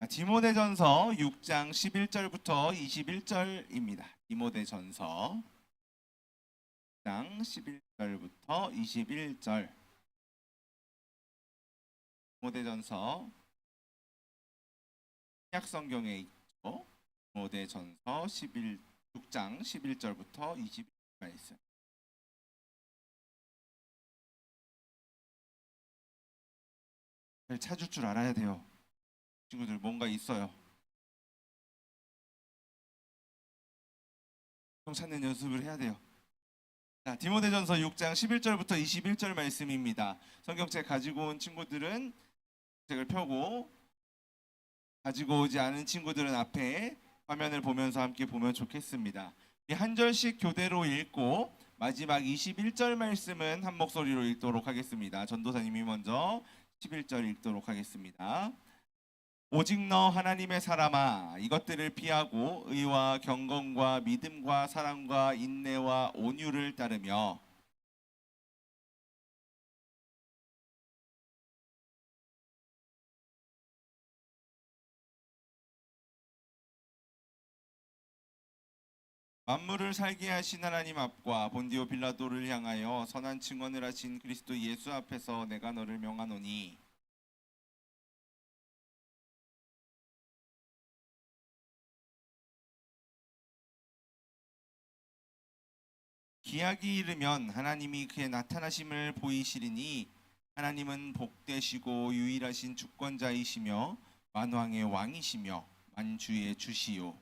디모데전서 6장 11절부터 21절입니다. 디모데전서 6장 11절부터 21절. 디모데전서 신약성경에 있죠. 디모데전서 6장 11절부터 21절 있어요. 잘 찾을 줄 알아야 돼요. 친구들 뭔가 있어요. 좀 찾는 연습을 해야 돼요. 자, 디모데전서 6장 11절부터 21절 말씀입니다. 성경책 가지고 온 친구들은 책을 펴고, 가지고 오지 않은 친구들은 앞에 화면을 보면서 함께 보면 좋겠습니다. 한 절씩 교대로 읽고 마지막 21절 말씀은 한 목소리로 읽도록 하겠습니다. 전도사님이 먼저 11절 읽도록 하겠습니다. 오직 너 하나님의 사람아, 이것들을 피하고 의와 경건과 믿음과 사랑과 인내와 온유를 따르며 만물을 살게 하신 하나님 앞과 본디오 빌라도를 향하여 선한 증언을 하신 그리스도 예수 앞에서 내가 너를 명하노니, 기약이 이르면 하나님이 그의 나타나심을 보이시리니 하나님은 복되시고 유일하신 주권자이시며 만왕의 왕이시며 만주의 주시요.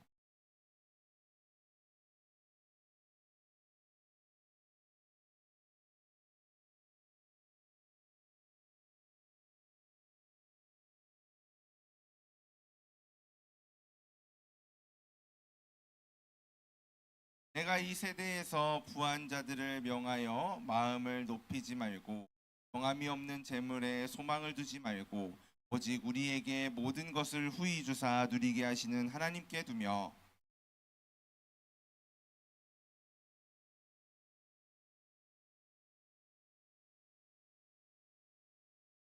내가 이 세대에서 부한 자들을 명하여 마음을 높이지 말고 정함이 없는 재물에 소망을 두지 말고 오직 우리에게 모든 것을 후히 주사 누리게 하시는 하나님께 두며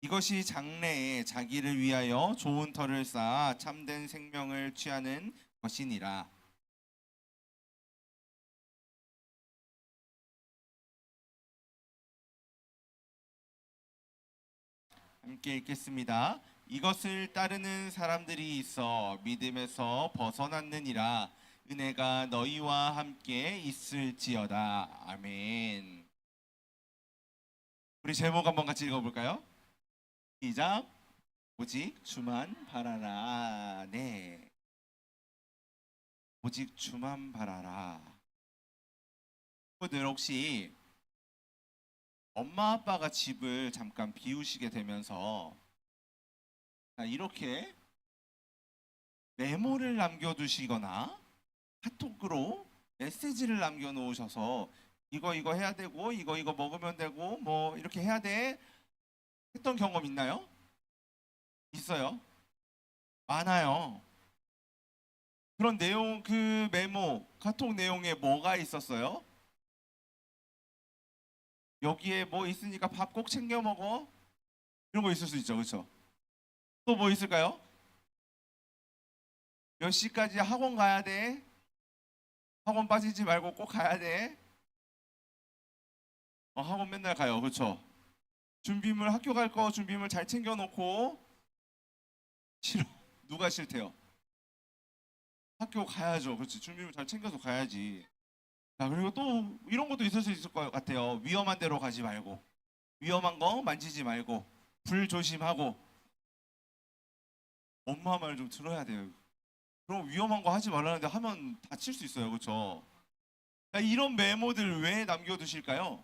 이것이 장래에 자기를 위하여 좋은 터를 쌓아 참된 생명을 취하는 것이니라. 함께 읽겠습니다. 이것을 따르는 사람들이 있어 믿음에서 벗어났느니라. 은혜가 너희와 함께 있을지어다. 아멘. 우리 제목 한번 같이 읽어볼까요? 시작. 오직 주만 바라라. 네. 오직 주만 바라라. 친구들 혹시 엄마 아빠가 집을 잠깐 비우시게 되면서 이렇게 메모를 남겨두시거나 카톡으로 메시지를 남겨놓으셔서 이거 해야 되고 이거 먹으면 되고 뭐 이렇게 해야 돼 했던 경험 있나요? 있어요? 많아요. 그런 내용, 그 메모 카톡 내용에 뭐가 있었어요? 여기에 뭐 있으니까 밥 꼭 챙겨 먹어, 이런 거 있을 수 있죠. 그렇죠? 또 뭐 있을까요? 몇 시까지 학원 가야 돼, 학원 빠지지 말고 꼭 가야 돼. 학원 맨날 가요. 그렇죠? 준비물, 학교 갈 거 준비물 잘 챙겨 놓고. 싫어. 누가 싫대요? 학교 가야죠. 그렇지. 준비물 잘 챙겨서 가야지. 자, 그리고 또 이런 것도 있을 수 있을 것 같아요. 위험한 데로 가지 말고, 위험한 거 만지지 말고, 불 조심하고. 엄마 말 좀 들어야 돼요. 그럼 위험한 거 하지 말라는데 하면 다칠 수 있어요. 그렇죠? 이런 메모들 왜 남겨두실까요?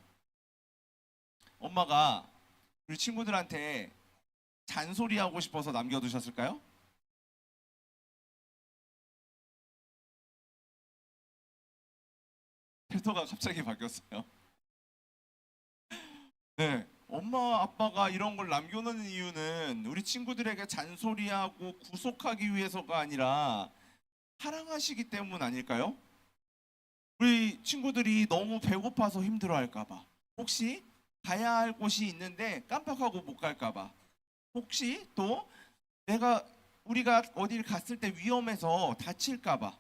엄마가 우리 친구들한테 잔소리하고 싶어서 남겨두셨을까요? 태도가 갑자기 바뀌었어요. 네, 엄마 아빠가 이런 걸 남겨놓는 이유는 우리 친구들에게 잔소리하고 구속하기 위해서가 아니라 사랑하시기 때문 아닐까요? 우리 친구들이 너무 배고파서 힘들어할까봐, 혹시 가야 할 곳이 있는데 깜빡하고 못 갈까봐, 혹시 또 내가 우리가 어딜 갔을 때 위험해서 다칠까봐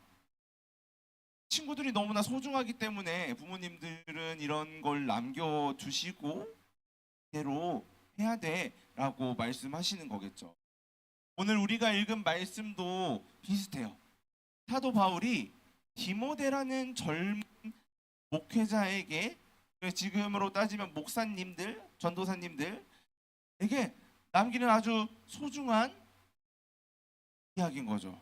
친구들이 너무나 소중하기 때문에 부모님들은 이런 걸 남겨두시고 대로 해야 돼라고 말씀하시는 거겠죠. 오늘 우리가 읽은 말씀도 비슷해요. 사도 바울이 디모데라는 젊은 목회자에게, 지금으로 따지면 목사님들, 전도사님들에게 남기는 아주 소중한 이야기인 거죠.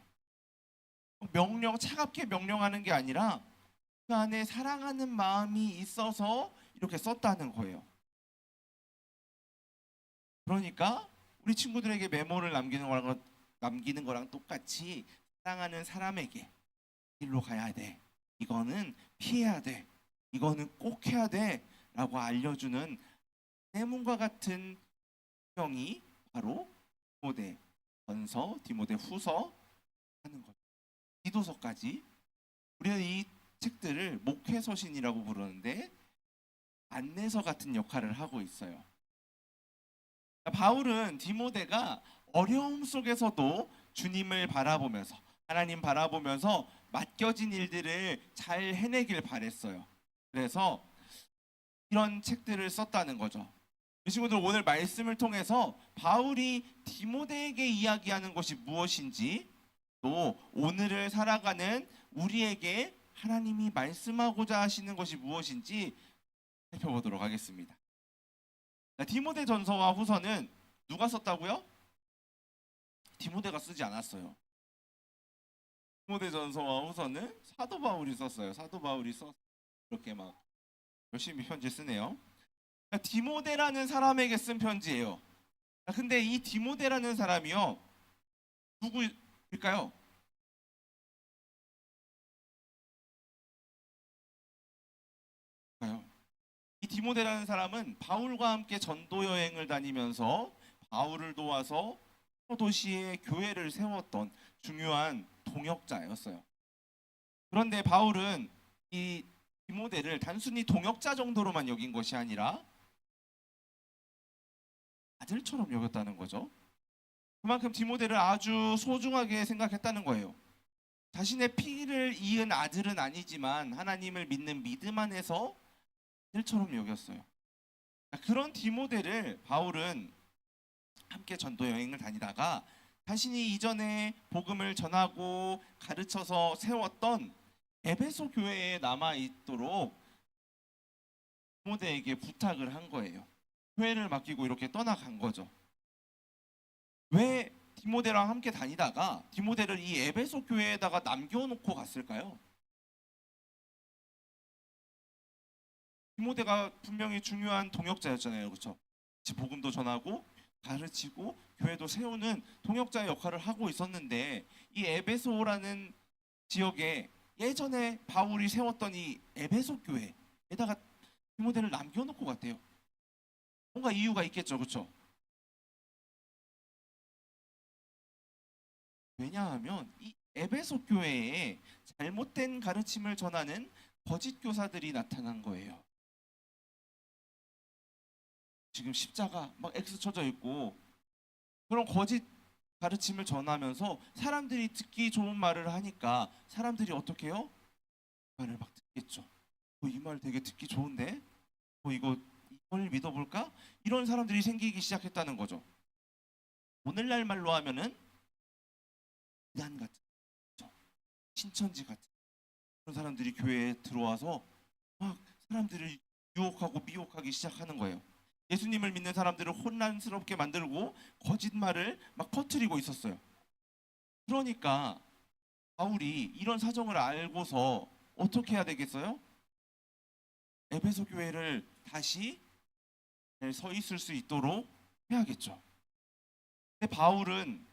차갑게 명령하는 게 아니라 그 안에 사랑하는 마음이 있어서 이렇게 썼다는 거예요. 그러니까 우리 친구들에게 메모를 남기는 거랑 똑같이 사랑하는 사람에게 일로 가야 돼. 이거는 피해야 돼. 이거는 꼭 해야 돼. 라고 알려주는 때문과 같은 형이 바로 디모데 전서, 디모데 후서 하는 거죠. 디도서까지. 우리는 이 책들을 목회서신이라고 부르는데 안내서 같은 역할을 하고 있어요. 바울은 디모데가 어려움 속에서도 주님을 바라보면서, 하나님 바라보면서 맡겨진 일들을 잘 해내길 바랬어요. 그래서 이런 책들을 썼다는 거죠. 이 친구들, 오늘 말씀을 통해서 바울이 디모데에게 이야기하는 것이 무엇인지, 또 오늘을 살아가는 우리에게 하나님이 말씀하고자 하시는 것이 무엇인지 살펴보도록 하겠습니다. 디모데 전서와 후서는 누가 썼다고요? 디모데가 쓰지 않았어요. 디모데 전서와 후서는 사도 바울이 썼어요. 사도 바울이 이렇게 막 열심히 편지 쓰네요. 디모데라는 사람에게 쓴 편지예요. 근데 이 디모데라는 사람이요, 누구일까요? 이 디모데라는 사람은 바울과 함께 전도 여행을 다니면서 바울을 도와서 도시에 교회를 세웠던 중요한 동역자였어요. 그런데 바울은 이 디모데를 단순히 동역자 정도로만 여긴 것이 아니라 아들처럼 여겼다는 거죠. 그만큼 디모데를 아주 소중하게 생각했다는 거예요. 자신의 피를 이은 아들은 아니지만 하나님을 믿는 믿음 안에서 아들처럼 여겼어요. 그런 디모데를 바울은 함께 전도 여행을 다니다가 자신이 이전에 복음을 전하고 가르쳐서 세웠던 에베소 교회에 남아 있도록 디모데에게 부탁을 한 거예요. 교회를 맡기고 이렇게 떠나간 거죠. 왜 디모데랑 함께 다니다가 디모데를 이 에베소 교회에다가 남겨놓고 갔을까요? 디모데가 분명히 중요한 동역자였잖아요, 그렇죠? 복음도 전하고 가르치고 교회도 세우는 동역자의 역할을 하고 있었는데, 이 에베소라는 지역에 예전에 바울이 세웠던 이 에베소 교회에다가 디모데를 남겨놓고 갔대요. 뭔가 이유가 있겠죠, 그렇죠? 왜냐하면 이 에베소 교회에 잘못된 가르침을 전하는 거짓 교사들이 나타난 거예요. 지금 십자가 막 X 쳐져 있고 그런 거짓 가르침을 전하면서 사람들이 듣기 좋은 말을 하니까 사람들이 어떻게 해요? 말을 막 듣겠죠. 이 말 되게 듣기 좋은데, 이걸 믿어볼까? 이런 사람들이 생기기 시작했다는 거죠. 오늘날 말로 하면은 이단 같은, 신천지 같은 그런 사람들이 교회에 들어와서 막 사람들을 유혹하고 미혹하기 시작하는 거예요. 예수님을 믿는 사람들을 혼란스럽게 만들고 거짓말을 막 퍼뜨리고 있었어요. 그러니까 바울이 이런 사정을 알고서 어떻게 해야 되겠어요? 에베소 교회를 다시 서 있을 수 있도록 해야겠죠. 근데 바울은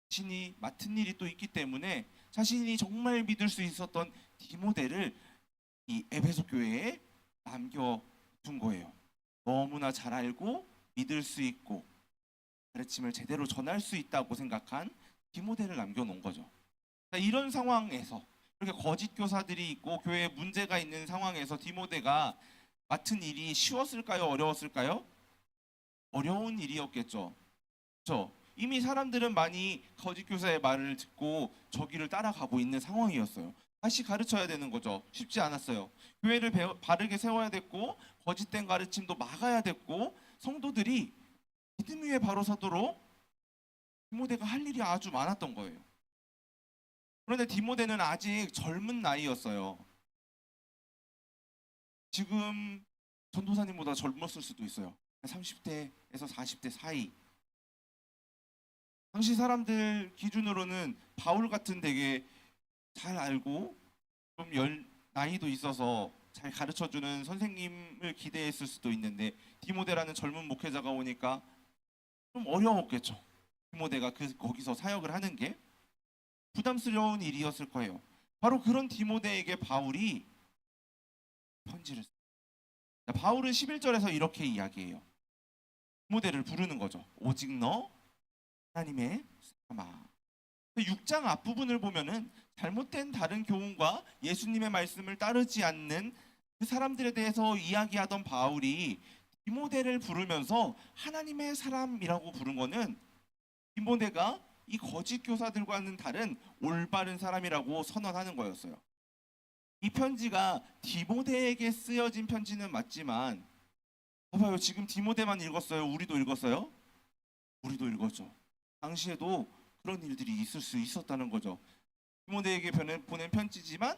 자신이 맡은 일이 또 있기 때문에 자신이 정말 믿을 수 있었던 디모데를 이 에베소 교회에 남겨둔 거예요. 너무나 잘 알고 믿을 수 있고 가르침을 제대로 전할 수 있다고 생각한 디모데를 남겨놓은 거죠. 이런 상황에서, 이렇게 거짓 교사들이 있고 교회에 문제가 있는 상황에서 디모데가 맡은 일이 쉬웠을까요? 어려웠을까요? 어려운 일이었겠죠. 그렇죠? 이미 사람들은 많이 거짓 교사의 말을 듣고 저기를 따라가고 있는 상황이었어요. 다시 가르쳐야 되는 거죠. 쉽지 않았어요. 교회를 바르게 세워야 됐고 거짓된 가르침도 막아야 됐고 성도들이 믿음 위에 바로 서도록 디모데가 할 일이 아주 많았던 거예요. 그런데 디모데는 아직 젊은 나이였어요. 지금 전도사님보다 젊었을 수도 있어요. 30대에서 40대 사이. 당시 사람들 기준으로는 바울 같은 되게 잘 알고 좀 나이도 있어서 잘 가르쳐주는 선생님을 기대했을 수도 있는데 디모데라는 젊은 목회자가 오니까 좀 어려웠겠죠. 디모데가 거기서 사역을 하는 게 부담스러운 일이었을 거예요. 바로 그런 디모데에게 바울이 편지를 써요. 바울은 11절에서 이렇게 이야기해요. 디모데를 부르는 거죠. 오직 너 하나님의 사람아. 6장 앞부분을 보면은 잘못된 다른 교훈과 예수님의 말씀을 따르지 않는 그 사람들에 대해서 이야기하던 바울이 디모데를 부르면서 하나님의 사람이라고 부른 거는 디모데가 이 거짓 교사들과는 다른 올바른 사람이라고 선언하는 거였어요. 이 편지가 디모데에게 쓰여진 편지는 맞지만 봐봐요. 지금 디모데만 읽었어요? 우리도 읽었어요? 우리도 읽었죠. 당시에도 그런 일들이 있을 수 있었다는 거죠. 디모데에게 보낸 편지지만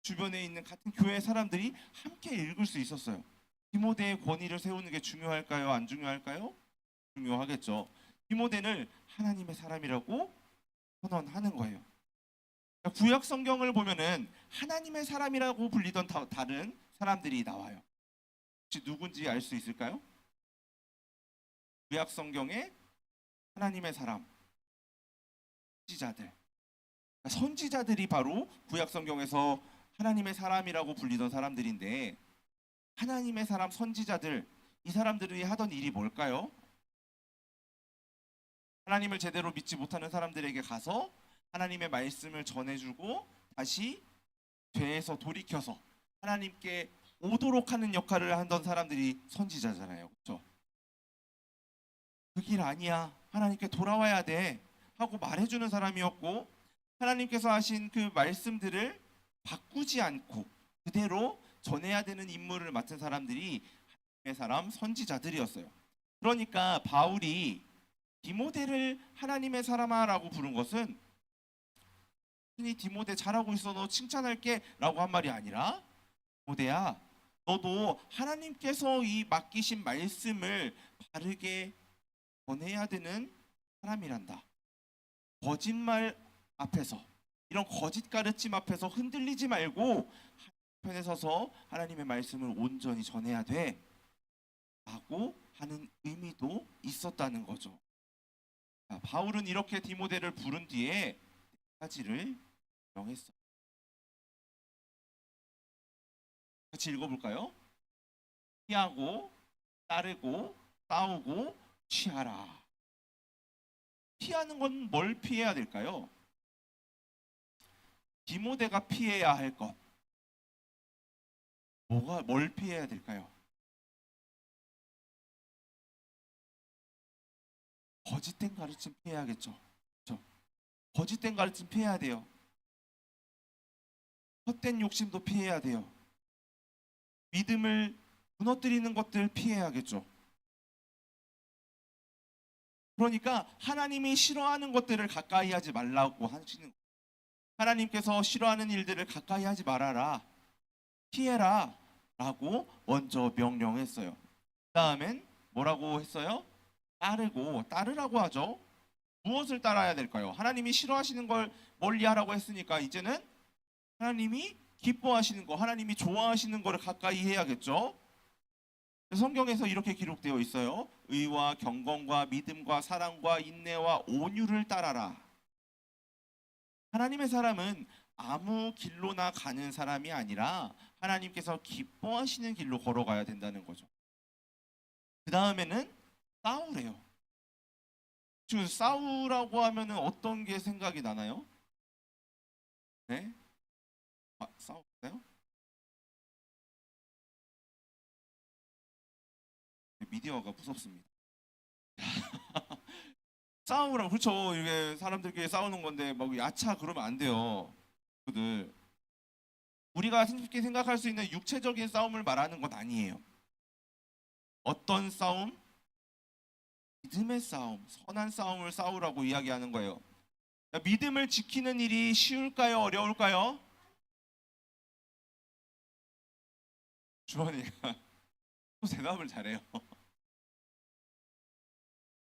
주변에 있는 같은 교회 사람들이 함께 읽을 수 있었어요. 디모데의 권위를 세우는 게 중요할까요? 안 중요할까요? 중요하겠죠. 디모데를 하나님의 사람이라고 선언하는 거예요. 구약 성경을 보면은 하나님의 사람이라고 불리던 다른 사람들이 나와요. 혹시 누군지 알 수 있을까요? 구약 성경에 하나님의 사람, 선지자들. 선지자들이 바로 구약 성경에서 하나님의 사람이라고 불리던 사람들인데 하나님의 사람 선지자들, 이 사람들이 하던 일이 뭘까요? 하나님을 제대로 믿지 못하는 사람들에게 가서 하나님의 말씀을 전해주고 다시 죄에서 돌이켜서 하나님께 오도록 하는 역할을 하던 사람들이 선지자잖아요. 그렇죠? 그 길 아니야. 하나님께 돌아와야 돼. 하고 말해주는 사람이었고 하나님께서 하신 그 말씀들을 바꾸지 않고 그대로 전해야 되는 임무를 맡은 사람들이 하나님의 사람 선지자들이었어요. 그러니까 바울이 디모데를 하나님의 사람아라고 부른 것은 디모데 잘하고 있어 너 칭찬할게 라고 한 말이 아니라 디모데야 너도 하나님께서 이 맡기신 말씀을 바르게 전해야 되는 사람이란다. 거짓말 앞에서 이런 거짓 가르침 앞에서 흔들리지 말고 편에 서서 하나님의 말씀을 온전히 전해야 돼 라고 하는 의미도 있었다는 거죠. 바울은 이렇게 디모데를 부른 뒤에 가지를 명했어. 같이 읽어볼까요? 피하고 따르고 싸우고 취하라. 피하는 건 뭘 피해야 될까요? 디모데가 피해야 할 것. 뭘 피해야 될까요? 거짓된 가르침 피해야겠죠. 그렇죠? 거짓된 가르침 피해야 돼요. 헛된 욕심도 피해야 돼요. 믿음을 무너뜨리는 것들 피해야겠죠. 그러니까 하나님이 싫어하는 것들을 가까이 하지 말라고 하시는 거예요. 하나님께서 싫어하는 일들을 가까이 하지 말아라. 피해라. 라고 먼저 명령했어요. 그 다음엔 뭐라고 했어요? 따르라고 하죠. 무엇을 따라야 될까요? 하나님이 싫어하시는 걸 멀리하라고 했으니까 이제는 하나님이 기뻐하시는 거, 하나님이 좋아하시는 거를 가까이 해야겠죠. 성경에서 이렇게 기록되어 있어요. 의와 경건과 믿음과 사랑과 인내와 온유를 따라라. 하나님의 사람은 아무 길로나 가는 사람이 아니라 하나님께서 기뻐하시는 길로 걸어가야 된다는 거죠. 그 다음에는 싸우래요. 지금 싸우라고 하면은 어떤 게 생각이 나나요? 네? 싸우세요? 미디어가 무섭습니다. 싸우라 그렇죠. 이게 사람들끼리 싸우는 건데 막 야차 그러면 안 돼요. 그들 우리가 쉽게 생각할 수 있는 육체적인 싸움을 말하는 건 아니에요. 어떤 싸움? 믿음의 싸움, 선한 싸움을 싸우라고 이야기하는 거예요. 믿음을 지키는 일이 쉬울까요? 어려울까요? 주원이가 또 대답을 잘해요.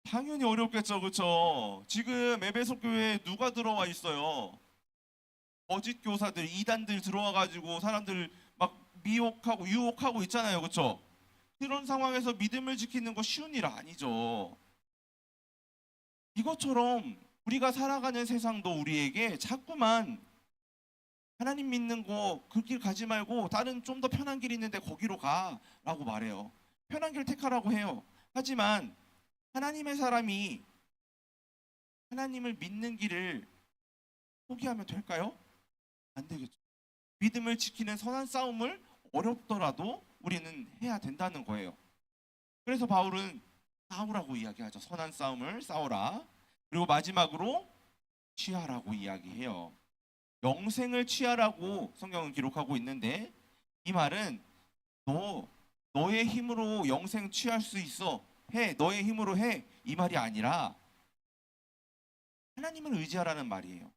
당연히 어렵겠죠, 그렇죠? 지금 에베소 교회에 누가 들어와 있어요? 거짓 교사들, 이단들 들어와 가지고 사람들 막 미혹하고 유혹하고 있잖아요, 그렇죠? 그런 상황에서 믿음을 지키는 거 쉬운 일 아니죠. 이것처럼 우리가 살아가는 세상도 우리에게 자꾸만 하나님 믿는 거 그 길 가지 말고 다른 좀 더 편한 길이 있는데 거기로 가라고 말해요. 편한 길 택하라고 해요. 하지만 하나님의 사람이 하나님을 믿는 길을 포기하면 될까요? 안 되겠죠. 믿음을 지키는 선한 싸움을 어렵더라도 우리는 해야 된다는 거예요. 그래서 바울은 싸우라고 이야기하죠. 선한 싸움을 싸워라. 그리고 마지막으로 취하라고 이야기해요. 영생을 취하라고 성경은 기록하고 있는데 이 말은 너의 힘으로 영생 취할 수 있어. 해. 너의 힘으로 해. 이 말이 아니라 하나님을 의지하라는 말이에요.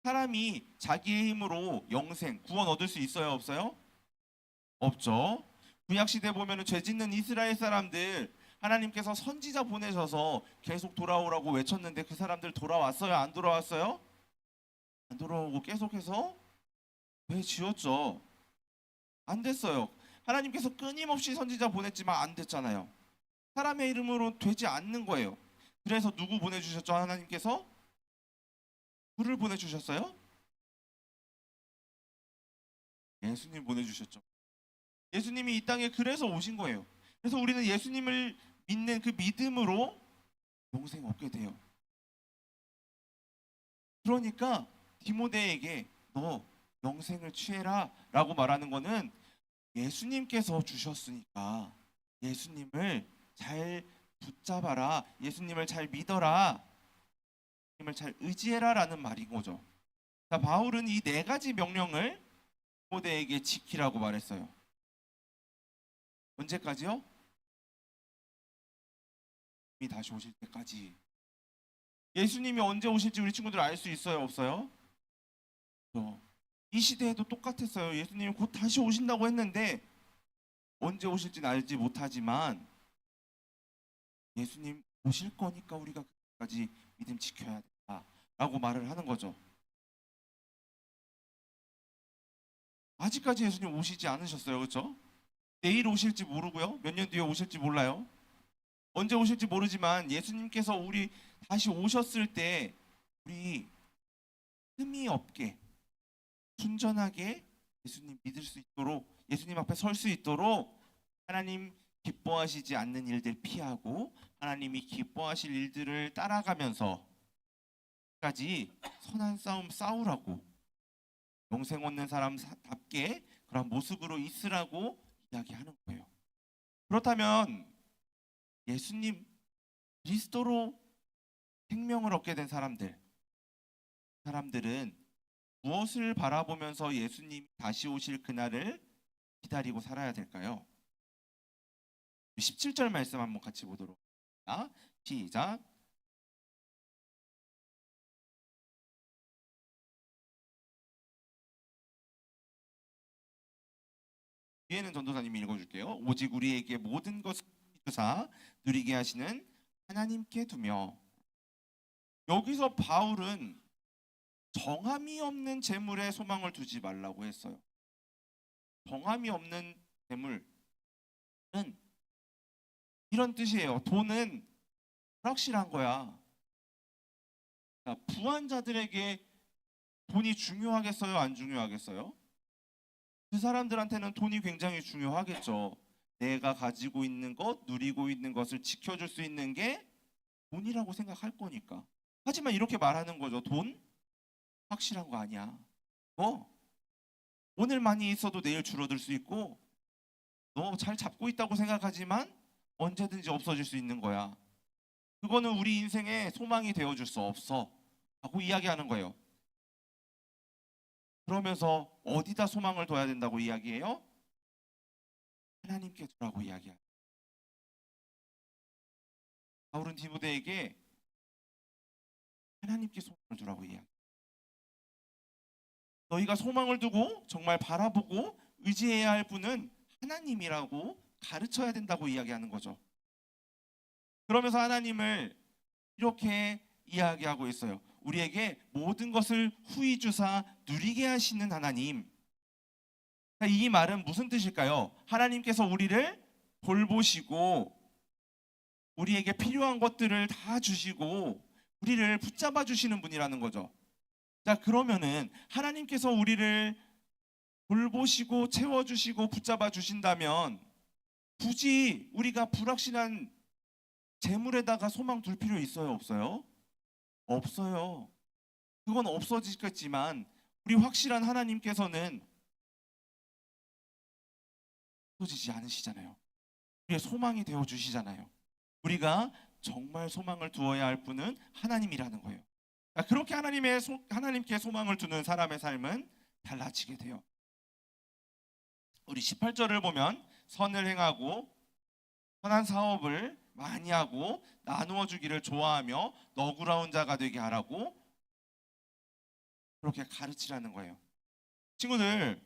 사람이 자기의 힘으로 영생, 구원 얻을 수 있어요, 없어요? 없죠. 구약 시대 보면은 죄 짓는 이스라엘 사람들 하나님께서 선지자 보내셔서 계속 돌아오라고 외쳤는데 그 사람들 돌아왔어요? 안 돌아왔어요? 안 돌아오고 계속해서 죄 지었죠. 안 됐어요. 하나님께서 끊임없이 선지자 보냈지만 안 됐잖아요. 사람의 이름으로 되지 않는 거예요. 그래서 누구 보내주셨죠? 하나님께서 불을 보내주셨어요? 예수님 보내주셨죠. 예수님이 이 땅에 그래서 오신 거예요. 그래서 우리는 예수님을 믿는 그 믿음으로 영생 얻게 돼요. 그러니까 디모데에게 너 영생을 취해라 라고 말하는 거는 예수님께서 주셨으니까 예수님을 잘 붙잡아라. 예수님을 잘 믿어라. 예수님을 잘 의지해라 라는 말인 거죠. 자, 바울은 이 네 가지 명령을 디모데에게 지키라고 말했어요. 언제까지요? 예수님이 다시 오실 때까지. 예수님이 언제 오실지 우리 친구들 알 수 있어요, 없어요? 이 시대에도 똑같았어요. 예수님이 곧 다시 오신다고 했는데 언제 오실지는 알지 못하지만 예수님 오실 거니까 우리가 그때까지 믿음 지켜야 된다라고 말을 하는 거죠. 아직까지 예수님 오시지 않으셨어요, 그렇죠? 내일 오실지 모르고요. 몇 년 뒤에 오실지 몰라요. 언제 오실지 모르지만 예수님께서 우리 다시 오셨을 때 우리 흠이 없게 순전하게 예수님 믿을 수 있도록 예수님 앞에 설 수 있도록 하나님 기뻐하시지 않는 일들 피하고 하나님이 기뻐하실 일들을 따라가면서 까지 선한 싸움 싸우라고 영생 얻는 사람답게 그런 모습으로 있으라고 이야기하는 거예요. 그렇다면 예수님 그리스도로 생명을 얻게 된 사람들은 무엇을 바라보면서 예수님이 다시 오실 그날을 기다리고 살아야 될까요? 17절 말씀 한번 같이 보도록 합니다. 시작. 뒤에는 전도사님이 읽어줄게요. 오직 우리에게 모든 것을 주사 누리게 하시는 하나님께 두며. 여기서 바울은 정함이 없는 재물에 소망을 두지 말라고 했어요. 정함이 없는 재물은 이런 뜻이에요. 돈은 불확실한 거야. 부한자들에게 돈이 중요하겠어요? 안 중요하겠어요? 그 사람들한테는 돈이 굉장히 중요하겠죠. 내가 가지고 있는 것, 누리고 있는 것을 지켜줄 수 있는 게 돈이라고 생각할 거니까. 하지만 이렇게 말하는 거죠. 돈? 확실한 거 아니야. 오늘 많이 있어도 내일 줄어들 수 있고 너 잘 잡고 있다고 생각하지만 언제든지 없어질 수 있는 거야. 그거는 우리 인생의 소망이 되어줄 수 없어 라고 이야기하는 거예요. 그러면서 어디다 소망을 둬야 된다고 이야기해요? 하나님께 두라고 이야기해요. 바울은 디모데에게 하나님께 소망을 두라고 이야기해요. 너희가 소망을 두고 정말 바라보고 의지해야 할 분은 하나님이라고 가르쳐야 된다고 이야기하는 거죠. 그러면서 하나님을 이렇게 이야기하고 있어요. 우리에게 모든 것을 후히 주사 누리게 하시는 하나님. 이 말은 무슨 뜻일까요? 하나님께서 우리를 돌보시고 우리에게 필요한 것들을 다 주시고 우리를 붙잡아 주시는 분이라는 거죠. 자, 그러면은 하나님께서 우리를 돌보시고 채워주시고 붙잡아 주신다면 굳이 우리가 불확실한 재물에다가 소망 둘 필요 있어요, 없어요? 없어요. 그건 없어지겠지만 우리 확실한 하나님께서는 없어지지 않으시잖아요. 우리의 소망이 되어 주시잖아요. 우리가 정말 소망을 두어야 할 분은 하나님이라는 거예요. 그렇게 하나님께 소망을 두는 사람의 삶은 달라지게 돼요. 우리 18절을 보면 선을 행하고 선한 사업을 많이 하고 나누어 주기를 좋아하며 너그러운 자가 되게 하라고 그렇게 가르치라는 거예요. 친구들,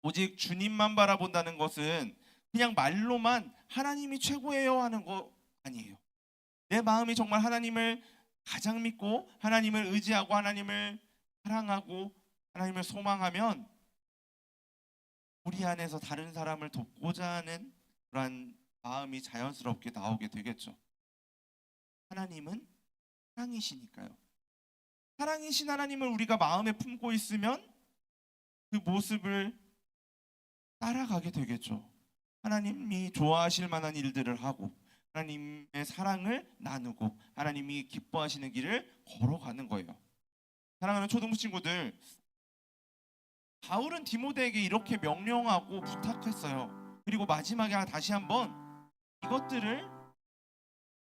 오직 주님만 바라본다는 것은 그냥 말로만 하나님이 최고예요 하는 거 아니에요. 내 마음이 정말 하나님을 가장 믿고 하나님을 의지하고 하나님을 사랑하고 하나님을 소망하면 우리 안에서 다른 사람을 돕고자 하는 그런 마음이 자연스럽게 나오게 되겠죠. 하나님은 사랑이시니까요. 사랑이신 하나님을 우리가 마음에 품고 있으면 그 모습을 따라가게 되겠죠. 하나님이 좋아하실 만한 일들을 하고 하나님의 사랑을 나누고 하나님이 기뻐하시는 길을 걸어가는 거예요. 사랑하는 초등부 친구들, 바울은 디모데에게 이렇게 명령하고 부탁했어요. 그리고 마지막에 다시 한번 이것들을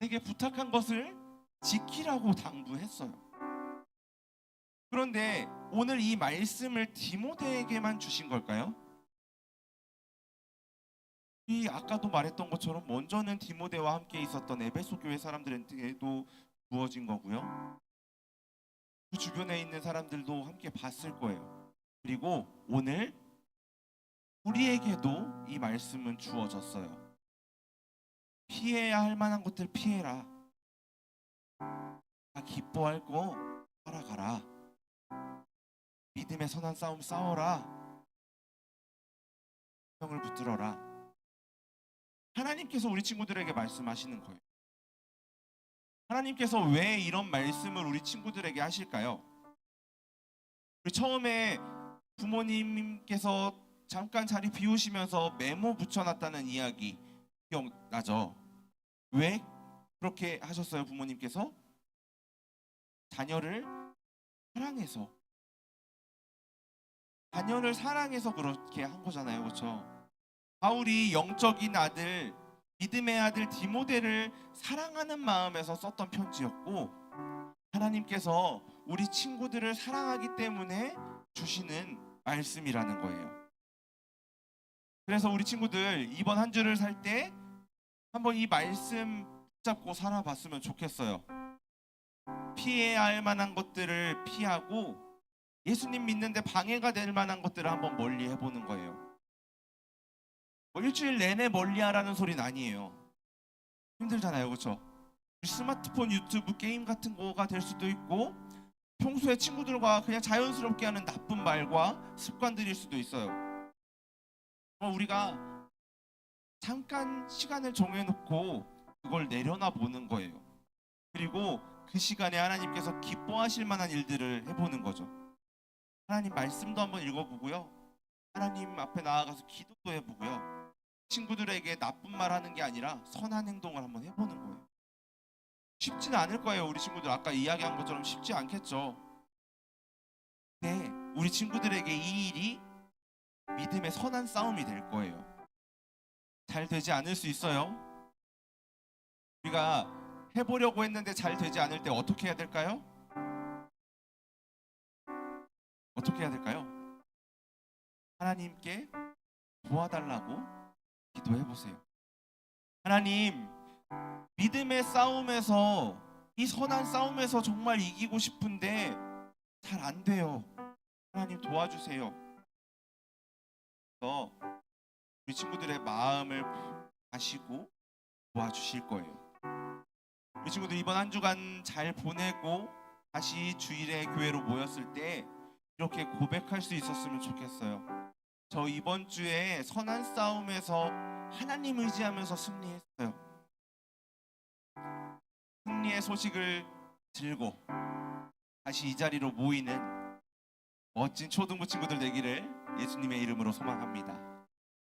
내게 부탁한 것을 지키라고 당부했어요. 그런데 오늘 이 말씀을 디모데에게만 주신 걸까요? 이 아까도 말했던 것처럼 먼저는 디모데와 함께 있었던 에베소 교회 사람들한테도 주어진 거고요. 그 주변에 있는 사람들도 함께 봤을 거예요. 그리고 오늘 우리에게도 이 말씀은 주어졌어요. 피해야 할 만한 것들 피해라. 기뻐할 거 살아가라. 믿음의 선한 싸움 싸워라. 성을 붙들어라. 하나님께서 우리 친구들에게 말씀하시는 거예요. 하나님께서 왜 이런 말씀을 우리 친구들에게 하실까요? 우리 처음에 부모님께서 잠깐 자리 비우시면서 메모 붙여놨다는 이야기 기억나죠? 왜 그렇게 하셨어요? 부모님께서 자녀를 사랑해서 그렇게 한 거잖아요, 그렇죠? 바울이 영적인 아들, 믿음의 아들 디모데를 사랑하는 마음에서 썼던 편지였고 하나님께서 우리 친구들을 사랑하기 때문에 주시는 말씀이라는 거예요. 그래서 우리 친구들 이번 한 주를 살 때 한번 이 말씀 붙잡고 살아봤으면 좋겠어요. 피해야 할 만한 것들을 피하고 예수님 믿는데 방해가 될 만한 것들을 한번 멀리 해보는 거예요. 일주일 내내 멀리하라는 소리는 아니에요. 힘들잖아요, 그렇죠? 스마트폰, 유튜브, 게임 같은 거가 될 수도 있고 평소에 친구들과 그냥 자연스럽게 하는 나쁜 말과 습관들일 수도 있어요. 우리가 잠깐 시간을 정해놓고 그걸 내려놔 보는 거예요. 그리고 그 시간에 하나님께서 기뻐하실 만한 일들을 해보는 거죠. 하나님 말씀도 한번 읽어보고요. 하나님 앞에 나아가서 기도도 해보고요. 친구들에게 나쁜 말 하는 게 아니라 선한 행동을 한번 해보는 거예요. 쉽지는 않을 거예요. 우리 친구들 아까 이야기한 것처럼 쉽지 않겠죠. 근데 우리 친구들에게 이 일이 믿음의 선한 싸움이 될 거예요. 잘 되지 않을 수 있어요. 우리가 해보려고 했는데 잘 되지 않을 때 어떻게 해야 될까요? 어떻게 해야 될까요? 하나님께 도와달라고 기도해 보세요. 하나님, 믿음의 싸움에서, 이 선한 싸움에서 정말 이기고 싶은데 잘 안 돼요. 하나님 도와주세요. 그래서 우리 친구들의 마음을 아시고 도와주실 거예요. 우리 친구들 이번 한 주간 잘 보내고 다시 주일에 교회로 모였을 때 이렇게 고백할 수 있었으면 좋겠어요. 저 이번 주에 선한 싸움에서 하나님 의지하면서 승리했어요. 승리의 소식을 들고 다시 이 자리로 모이는 멋진 초등부 친구들 되기를 예수님의 이름으로 소망합니다.